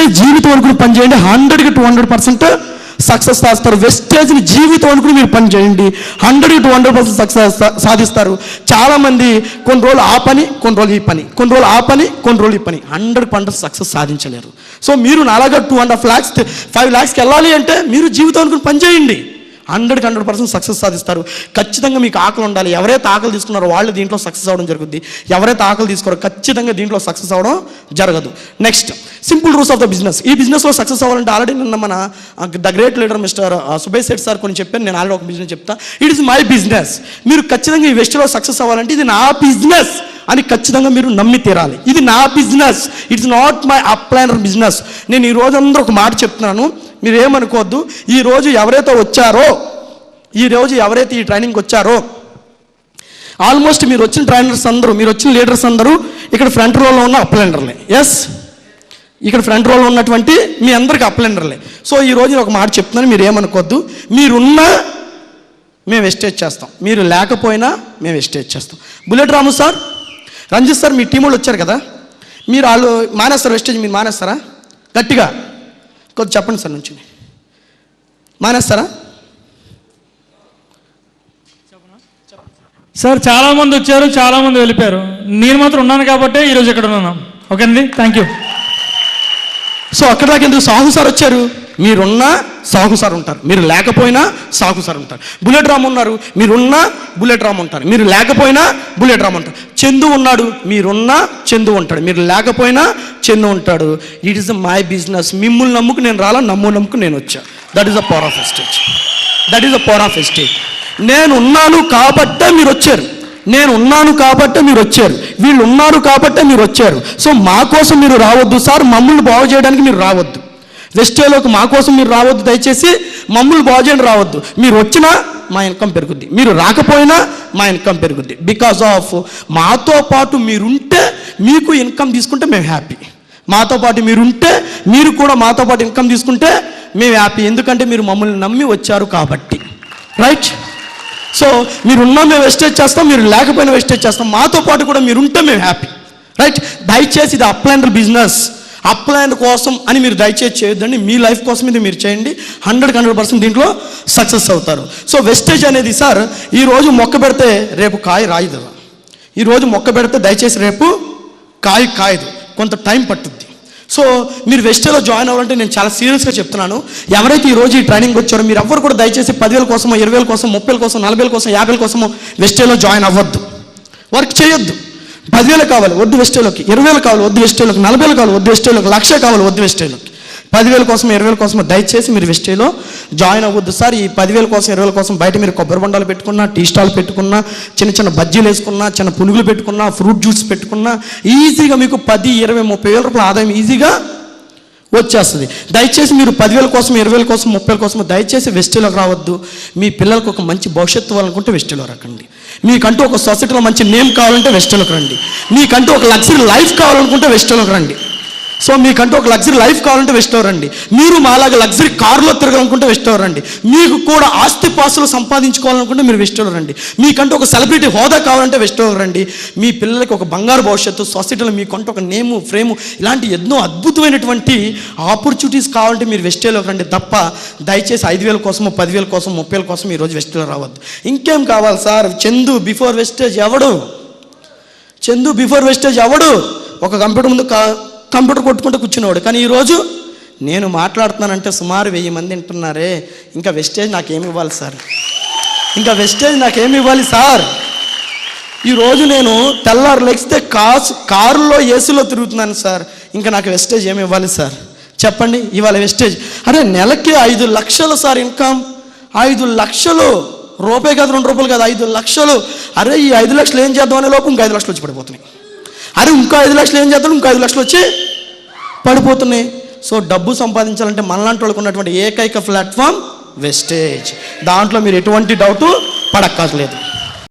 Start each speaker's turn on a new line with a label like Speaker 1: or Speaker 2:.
Speaker 1: Wastage జీవితం అనుకుని పని చేయండి, 100కి 200% సక్సెస్ సాధిస్తారు. వెస్టేజ్ని జీవితం అనుకుని మీరు పని చేయండి, 100కి 200% సక్సెస్ సాధిస్తారు. చాలామంది కొన్ని రోజులు ఆ పని, కొన్ని రోజులు ఈ పని, కొన్ని రోజులు ఆ పని, కొన్ని రోజులు ఈ పని, 100% సక్సెస్ సాధించలేరు. సో మీరు నాలాగా 2.5 lakhs 5 lakhsకి వెళ్ళాలి అంటే మీరు జీవితం అనుకుని పని చేయండి, 100కి 100% సక్సెస్ సాధిస్తారు. ఖచ్చితంగా మీకు ఆకలి ఉండాలి. ఎవరైతే ఆకలి తీసుకున్నారో వాళ్ళు దీంట్లో సక్సెస్ అవ్వడం జరుగుద్ది. ఎవరైతే ఆకలి తీసుకోరో ఖచ్చితంగా దీంట్లో సక్సెస్ అవ్వడం జరగదు. Next, simple rules of the business. ఈ బిజినెస్లో సక్సెస్ అవ్వాలంటే ఆల్రెడీ నిన్న మన the great leader mister Subesh Shetty sir కొన్ని చెప్పాను. నేను ఆల్రెడీ ఒక బిజినెస్ చెప్తా. It is my business. మీరు ఖచ్చితంగా ఈ వెస్ట్లో సక్సెస్ అవ్వాలంటే ఇది నా బిజినెస్ అని ఖచ్చితంగా మీరు నమ్మి తీరాలి. ఇది నా business, it's not my upliner business. నేను ఈ రోజు అందరూ ఒక మాట చెప్తున్నాను, మీరు ఏమనుకోవద్దు. ఈరోజు ఎవరైతే వచ్చారో, ఈరోజు ఎవరైతే ఈ ట్రైనింగ్కి వచ్చారో, ఆల్మోస్ట్ మీరు వచ్చిన ట్రైనర్స్ అందరూ, మీరు వచ్చిన లీడర్స్ అందరూ ఇక్కడ ఫ్రంట్ రోలో ఉన్న అప్లైనర్లే. ఎస్, ఇక్కడ ఫ్రంట్ రోలో ఉన్నటువంటి మీ అందరికీ అప్లైనర్లే. సో ఈరోజు నేను ఒక మాట చెప్తున్నాను, మీరు ఏమనుకోవద్దు. మీరున్నా మేము వెస్టేజ్ చేస్తాం, మీరు లేకపోయినా మేము వెస్టేజ్ చేస్తాం. బుల్లెట్ రాము సార్, రంజిత్ సార్, మీ టీం వాళ్ళు వచ్చారు కదా, మీరు వాళ్ళు మానేస్తారు వెస్టేజ్, మీరు మానేస్తారా? గట్టిగా కొద్దిగా చెప్పండి సార్. నుంచి మానేస్తారా
Speaker 2: సార్? చాలామంది వచ్చారు, చాలామంది వెళ్ళిపోయారు. నేను మాత్రం ఉన్నాను కాబట్టి ఈరోజు ఇక్కడ ఉన్నాను. ఓకే అండి, థ్యాంక్ యూ.
Speaker 1: సో అక్కడ దాకా ఎందుకు? సాహు సార్ వచ్చారు, మీరున్నా సాహు సార్ ఉంటారు, మీరు లేకపోయినా సాహు సార్ ఉంటారు. బుల్లెట్ రామ్ ఉన్నారు, మీరున్నా బుల్లెట్ రామ్ ఉంటారు, మీరు లేకపోయినా బుల్లెట్ రామ్ ఉంటారు. చందు ఉన్నాడు, మీరున్నా చందు ఉంటాడు, మీరు లేకపోయినా చందు ఉంటాడు. It is my business. మిమ్మల్ని నమ్ముకు నేను రాలా, నమ్ముకు నేను వచ్చా. That is the power of Vestige. That is the power of Vestige. నేను ఉన్నాను కాబట్టే మీరు వచ్చారు, నేను ఉన్నాను కాబట్టే మీరు వచ్చారు, వీళ్ళు ఉన్నారు కాబట్టే మీరు వచ్చారు. సో మా కోసం మీరు రావద్దు సార్, మమ్మల్ని బాగు చేయడానికి మీరు రావద్దు. వెస్టేజ్లోకి మా కోసం మీరు రావద్దు, దయచేసి మమ్మల్ని బాగు చేయడానికి రావద్దు. మీరు వచ్చినా మా ఇన్కమ్ పెరుగుద్ది, మీరు రాకపోయినా మా ఇన్కమ్ పెరుగుద్ది. బికాజ్ ఆఫ్ మాతో పాటు మీరుంటే, మీకు ఇన్కమ్ తీసుకుంటే మేము హ్యాపీ. మాతో పాటు మీరుంటే, మీరు కూడా మాతో పాటు ఇన్కమ్ తీసుకుంటే మేము హ్యాపీ. ఎందుకంటే మీరు మమ్మల్ని నమ్మి వచ్చారు కాబట్టి. రైట్? సో మీరున్నా మేము వెస్టేజ్ చేస్తాం, మీరు లేకపోయినా వెస్టేజ్ చేస్తాం. మాతో పాటు కూడా మీరుంటే మేము హ్యాపీ. రైట్? దయచేసి ఇది అప్లైనర్ బిజినెస్, అప్లైనర్ కోసం అని మీరు దయచేసి చేయొద్దండి. మీ లైఫ్ కోసం ఇది మీరు చేయండి, 100కి 100% దీంట్లో సక్సెస్ అవుతారు. సో వెస్టేజ్ అనేది సార్, ఈరోజు మొక్క పెడితే రేపు కాయ రాయదు. ఈరోజు మొక్క పెడితే దయచేసి రేపు కాయదు, కొంత టైం పట్టుద్ది. సో మీరు వెస్టేజ్లో జాయిన్ అవ్వాలంటే నేను చాలా సీరియస్గా చెప్తున్నాను. ఎవరైతే ఈరోజు ఈ ట్రైనింగ్ వచ్చారో మీరు ఎవ్వరు కూడా దయచేసి 10,000 కోసమో, 20,000 కోసం, 30,000 కోసం, 40,000 కోసం, 50,000 కోసమో వెస్టేజ్లో జాయిన్ అవ్వద్దు. వర్క్ చేయొద్దు. 10,000 కావాలి వద్దు వెస్టేజ్లోకి, 20,000 కావాలి వద్దు వెస్టేజ్లోకి, 40,000 కావాలి వద్దు వెస్టేజ్లోకి, 1,00,000 కావాలి వద్దు వెస్టేజ్లోకి. 10,000 కోసం, 20,000 కోసం దయచేసి మీరు వెస్టేజ్లో జాయిన్ అవ్వద్దు సార్. ఈ 10,000 కోసం, 20,000 కోసం బయట మీరు కొబ్బరి బొండాలు పెట్టుకున్నా, టీ స్టాల్ పెట్టుకున్నా, చిన్న చిన్న బజ్జీలు వేసుకున్నా, చిన్న పునుగులు పెట్టుకున్నా, ఫ్రూట్ జ్యూస్ పెట్టుకున్నా, ఈజీగా మీకు 10, 20, 30,000 రూపాయల ఆదాయం ఈజీగా వచ్చేస్తుంది. దయచేసి మీరు 10,000 కోసం, 20,000 కోసం, 30,000 కోసం దయచేసి వెస్టేజ్లోకి రావద్దు. మీ పిల్లలకు ఒక మంచి భవిష్యత్తు ఇవ్వాలనుకుంటే వెస్టేజ్లో రండి. మీకంటూ ఒక సొసైటీలో మంచి నేమ్ కావాలంటే వెస్టేజ్లోకి రండి. మీకంటూ ఒక లగ్జరీ లైఫ్ కావాలనుకుంటే వెస్టేజ్లోకి రండి. సో మీకంటూ ఒక లగ్జరీ లైఫ్ కావాలంటే వెస్ట్లో రండి. మీరు మాలాగా లగ్జరీ కారులో తిరగాలనుకుంటే వెస్ట్లో రండి. మీకు కూడా ఆస్తి పాస్తులు సంపాదించుకోవాలనుకుంటే మీరు వెస్ట్లో రండి. మీకంటూ ఒక సెలబ్రిటీ హోదా కావాలంటే వెస్ట్లో రండి. మీ పిల్లలకి ఒక బంగారు భవిష్యత్తు, సొసైటీలో మీకంటూ ఒక నేము, ఫ్రేము, ఇలాంటి ఎన్నో అద్భుతమైనటువంటి ఆపర్చునిటీస్ కావాలంటే మీరు వెస్టేజ్లోకి రండి. తప్ప దయచేసి 5,000 కోసమో, 10,000 కోసం, 30,000 కోసం ఈరోజు వెస్టేజ్లో రావద్దు. ఇంకేం కావాలి సార్? చందు బిఫోర్ వెస్టేజ్ ఎవడు? చందు బిఫోర్ వెస్టేజ్ ఎవడు? ఒక కంప్యూటర్ ముందు కంప్యూటర్ కొట్టుకుంటూ కూర్చునేవాడు. కానీ ఈరోజు నేను మాట్లాడుతున్నానంటే సుమారు 1000 మంది వింటున్నారే. ఇంకా వెస్టేజ్ నాకేమి ఇవ్వాలి సార్? ఇంకా వెస్టేజ్ నాకేమి ఇవ్వాలి సార్? ఈరోజు నేను తెల్లారు లెగిస్తే కారులో ఏసీలో తిరుగుతున్నాను సార్. ఇంకా నాకు వెస్టేజ్ ఏమి ఇవ్వాలి సార్? చెప్పండి. ఇవాళ వెస్టేజ్ అరే నెలకి 5 లక్షలు సార్ ఇన్కమ్. 5 లక్షలు రూపాయి కాదు, 2 రూపాయలు కాదు, 5 లక్షలు. అరే ఈ 5 లక్షలు ఏం చేద్దాం అనే లోపు ఇంకా 5 లక్షలు వచ్చి పడిపోతున్నాయి. అరే ఇంకో 5 లక్షలు ఏం చేద్దాం, ఇంకో 5 లక్షలు వచ్చి పడిపోతున్నాయి. సో డబ్బు సంపాదించాలంటే మనలాంటి వాళ్ళకు ఉన్నటువంటి ఏకైక ప్లాట్ఫామ్ వెస్టేజ్. దాంట్లో మీరు ఎటువంటి డౌటు పడక్కర్లేదు.